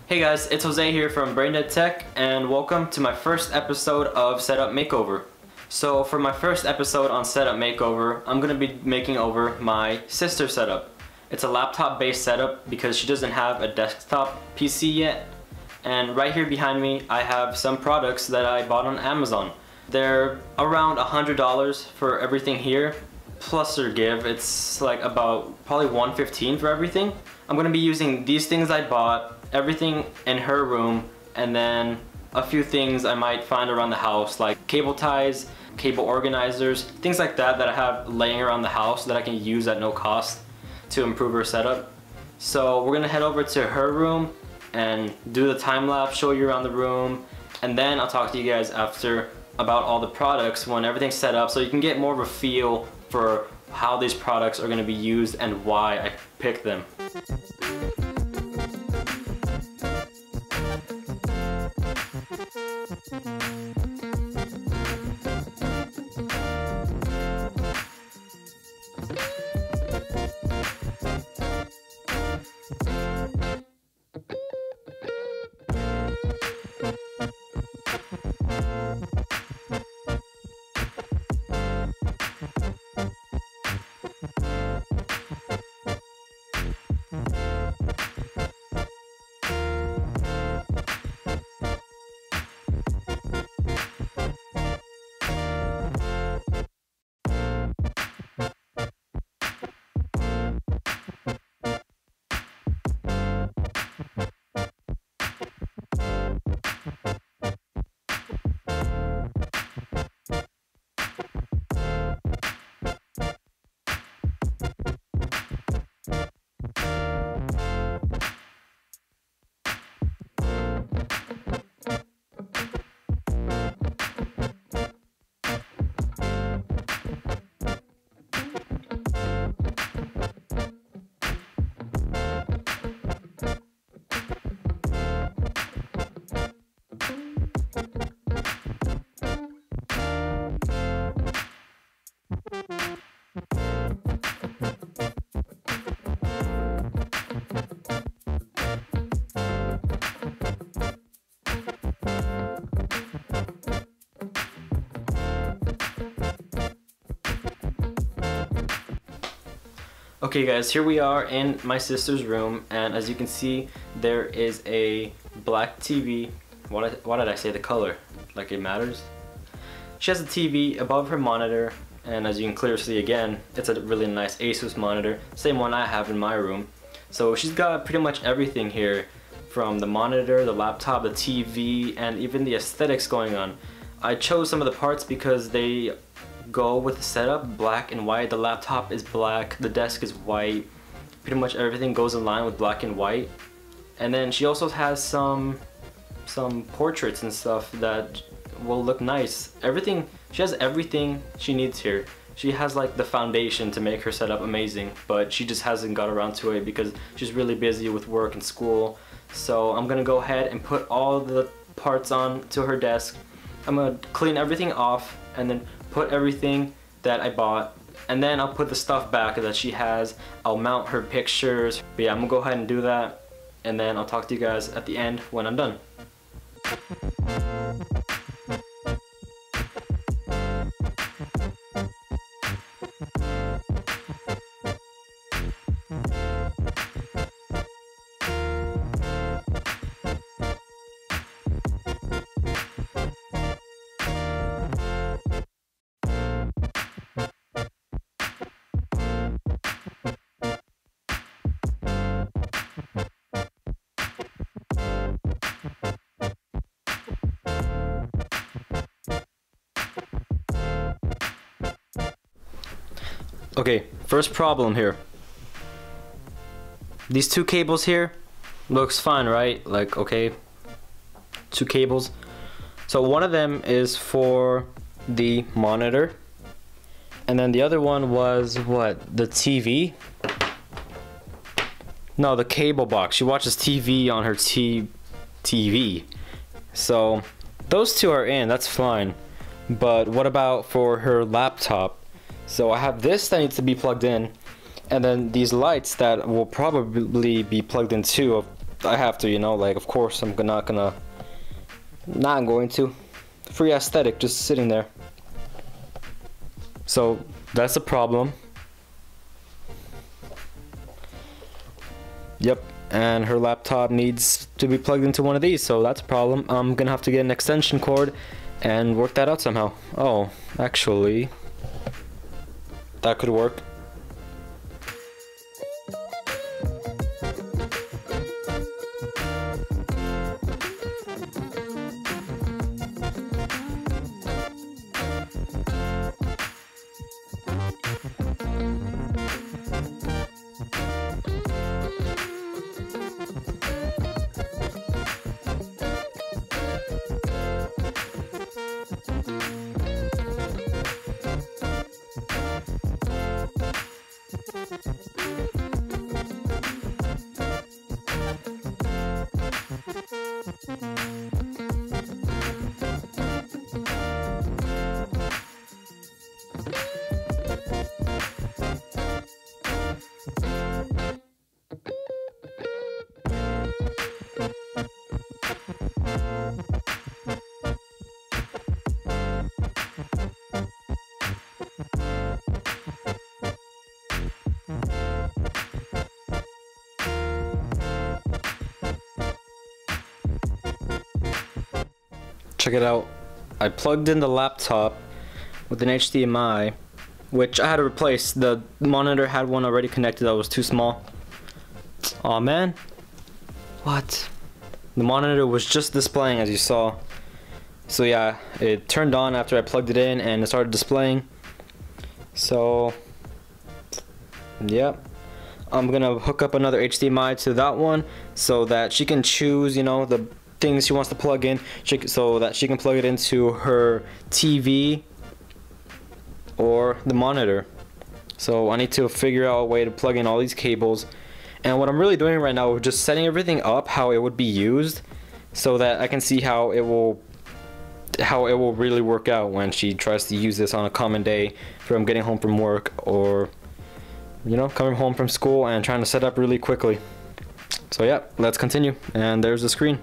Hey guys, it's Jose here from BrainDead Tech, and welcome to my first episode of Setup Makeover. So for my first episode on Setup Makeover, I'm going to be making over my sister's setup. It's a laptop based setup because she doesn't have a desktop PC yet. And right here behind me I have some products that I bought on Amazon. They're around $100 for everything here, plus their give. It's like about probably $115 for everything. I'm going to be using these things I bought, everything in her room, and then a few things I might find around the house like cable ties, cable organizers, things like that I have laying around the house that I can use at no cost to improve her setup. So we're gonna head over to her room and do the time lapse, show you around the room, and then I'll talk to you guys after about all the products when everything's set up so you can get more of a feel for how these products are gonna be used and why I picked them. Okay guys, here we are in my sister's room, and as you can see there is a black TV. Why did I say the color? Like it matters? She has a TV above her monitor, and as you can clearly see again, it's a really nice Asus monitor, same one I have in my room. So she's got pretty much everything here, from the monitor, the laptop, the TV, and even the aesthetics going on. I chose some of the parts because they go with the setup, black and white. The laptop is black, the desk is white, pretty much everything goes in line with black and white. And then she also has some portraits and stuff that will look nice. She has everything she needs here. She has like the foundation to make her setup amazing, but she just hasn't got around to it because she's really busy with work and school. So I'm gonna go ahead and put all the parts on to her desk. I'm gonna clean everything off and then put everything that I bought, and then I'll put the stuff back that she has. I'll mount her pictures. But yeah, I'm gonna go ahead and do that, and then I'll talk to you guys at the end when I'm done. Okay, first problem here. These two cables here looks fine, right? Like, okay, two cables. So one of them is for the monitor, and then the other one was what? The TV? No, the cable box. She watches TV on her TV. So those two are in, that's fine. But what about for her laptop? So I have this that needs to be plugged in, and then these lights that will probably be plugged in too. I have to, you know, like, of course I'm not going to. Free aesthetic, just sitting there. So that's a problem. Yep, and her laptop needs to be plugged into one of these, so that's a problem. I'm gonna have to get an extension cord and work that out somehow. Oh, actually, that could work. Check it out. I plugged in the laptop with an HDMI, which I had to replace. The monitor had one already connected that was too small. Aw, man. What? The monitor was just displaying, as you saw. So yeah, it turned on after I plugged it in and it started displaying. So yep, I'm gonna hook up another HDMI to that one so that she can choose, you know, the things she wants to plug in, so that she can plug it into her TV or the monitor. So I need to figure out a way to plug in all these cables, and what I'm really doing right now is just setting everything up how it would be used, so that I can see how it will really work out when she tries to use this on a common day from getting home from work, or, you know, coming home from school and trying to set up really quickly. So yeah, let's continue. And there's the screen.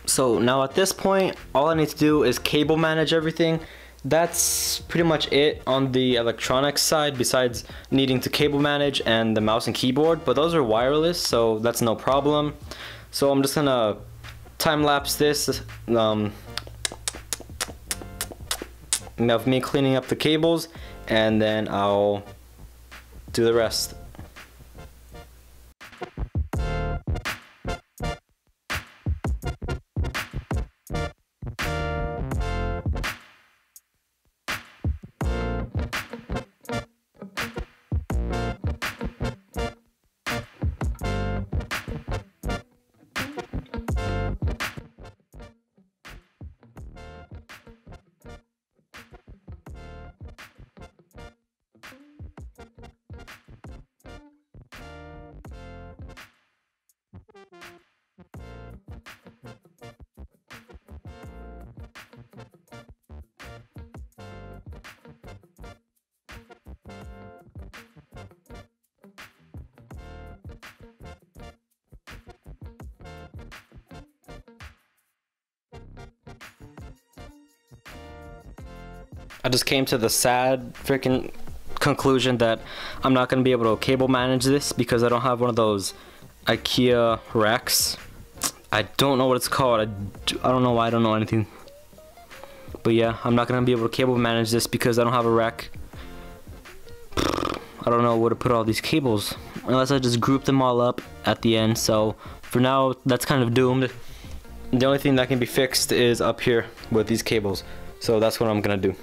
So now at this point, all I need to do is cable manage everything. That's pretty much it on the electronics side, besides needing to cable manage and the mouse and keyboard, but those are wireless, so that's no problem. So I'm just gonna time lapse this of me cleaning up the cables, and then I'll do the rest. I just came to the sad freaking conclusion that I'm not gonna be able to cable manage this because I don't have one of those IKEA racks. I don't know what it's called. I don't know why I don't know anything. But yeah, I'm not gonna be able to cable manage this because I don't have a rack. I don't know where to put all these cables unless I just group them all up at the end. So for now, that's kind of doomed. The only thing that can be fixed is up here with these cables. So that's what I'm gonna do.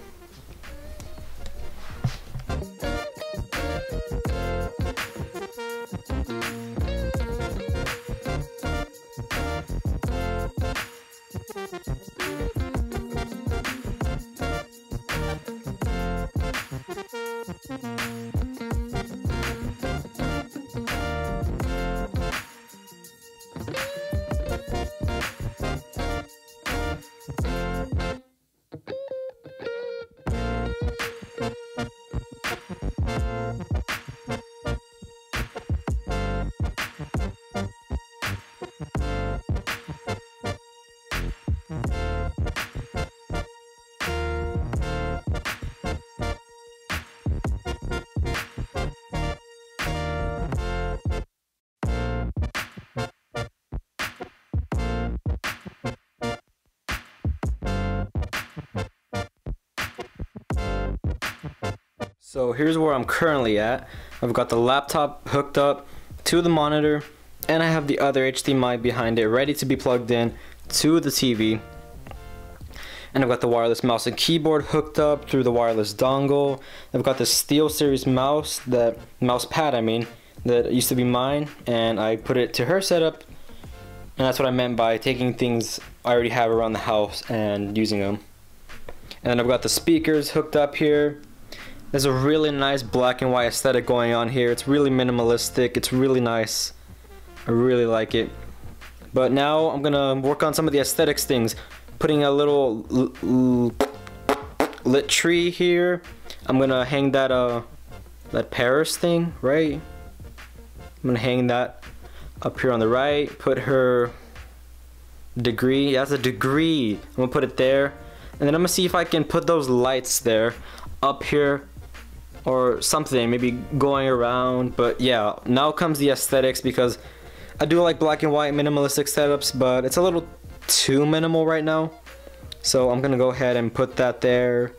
So here's where I'm currently at. I've got the laptop hooked up to the monitor, and I have the other HDMI behind it ready to be plugged in to the TV. And I've got the wireless mouse and keyboard hooked up through the wireless dongle. I've got the SteelSeries mouse, that mouse pad I mean, that used to be mine, and I put it to her setup. And that's what I meant by taking things I already have around the house and using them. And then I've got the speakers hooked up here. There's a really nice black and white aesthetic going on here. It's really minimalistic. It's really nice. I really like it. But now I'm gonna work on some of the aesthetics things. Putting a little lit tree here. I'm gonna hang that that Paris thing, right? I'm gonna hang that up here on the right. Put her degree. That's a degree. I'm gonna put it there. And then I'm gonna see if I can put those lights there up here or something, maybe going around. But yeah, now comes the aesthetics, because I do like black and white minimalistic setups, but it's a little too minimal right now. So I'm gonna go ahead and put that there.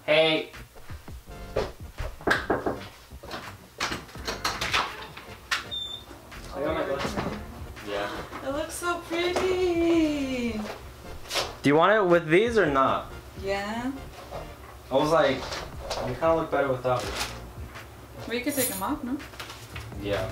Hey. Yeah. It looks so pretty. Do you want it with these or not? Yeah. I was like, you kind of look better without it. Well, you could take them off, no? Yeah.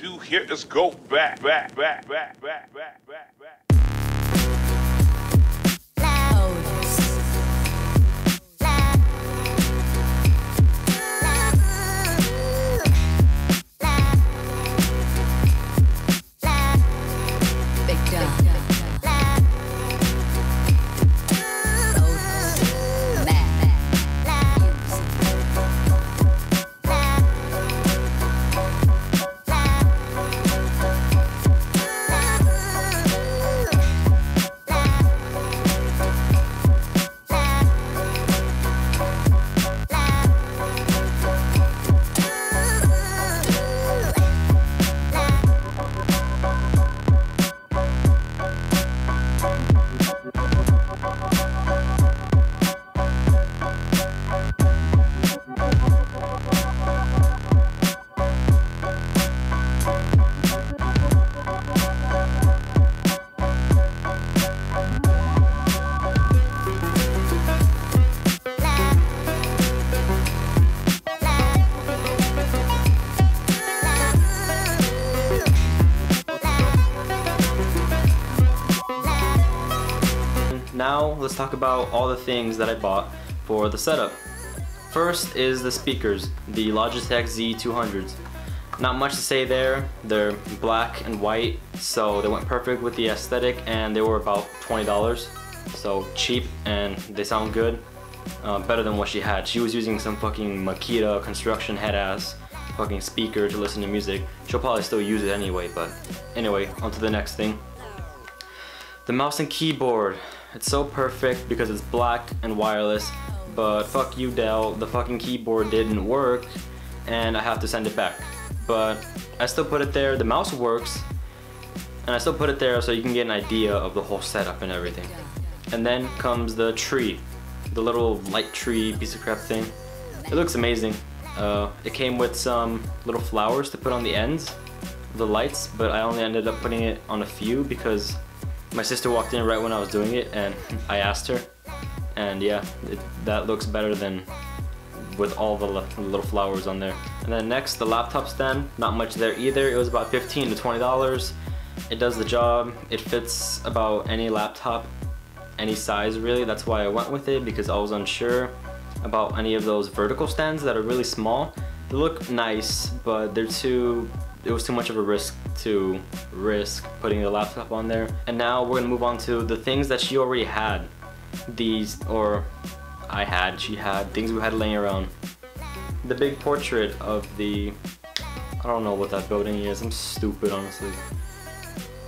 do here is go back. Now let's talk about all the things that I bought for the setup. First is the speakers, the Logitech Z200s. Not much to say there. They're black and white, so they went perfect with the aesthetic, and they were about $20. So cheap, and they sound good. Better than what she had. She was using some fucking Makita construction head ass fucking speaker to listen to music. She'll probably still use it anyway, but anyway, on to the next thing. The mouse and keyboard. It's so perfect because it's black and wireless, but fuck you, Dell, the fucking keyboard didn't work and I have to send it back. But I still put it there, the mouse works, and I still put it there so you can get an idea of the whole setup and everything. And then comes the tree, the little light tree piece of crap thing. It looks amazing. It came with some little flowers to put on the ends of the lights, but I only ended up putting it on a few because my sister walked in right when I was doing it and I asked her, and yeah, that looks better than with all the little flowers on there. And then next, the laptop stand. Not much there either. It was about $15 to $20. It does the job. It fits about any laptop, any size really. That's why I went with it, because I was unsure about any of those vertical stands that are really small. They look nice, but it was too much of a risk to putting the laptop on there. And now we're gonna move on to the things that she already had. She had things we had laying around. The big portrait of I don't know what that building is, I'm stupid honestly.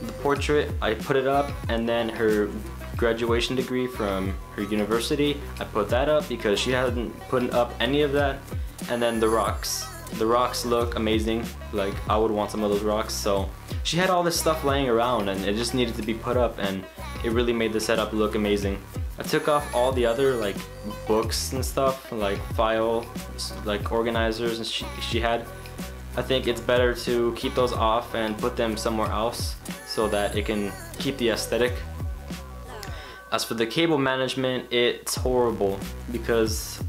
The portrait, I put it up, and then her graduation degree from her university, I put that up because she hadn't put up any of that. And then the rocks. The rocks look amazing, like I would want some of those rocks. So she had all this stuff laying around and it just needed to be put up, and it really made the setup look amazing. I took off all the other like books and stuff, like file like organizers and she had. I think it's better to keep those off and put them somewhere else so that it can keep the aesthetic. As for the cable management, it's horrible because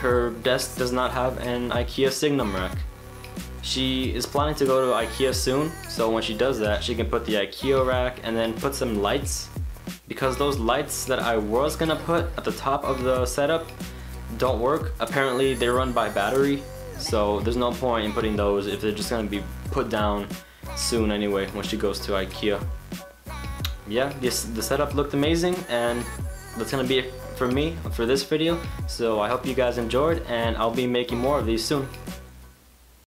her desk does not have an IKEA Signum rack. She is planning to go to IKEA soon, so when she does that, she can put the IKEA rack and then put some lights, because those lights that I was gonna put at the top of the setup don't work. Apparently they run by battery, so there's no point in putting those if they're just gonna be put down soon anyway when she goes to IKEA. Yeah, the setup looked amazing, and that's gonna be it for me for this video. So I hope you guys enjoyed, and I'll be making more of these soon.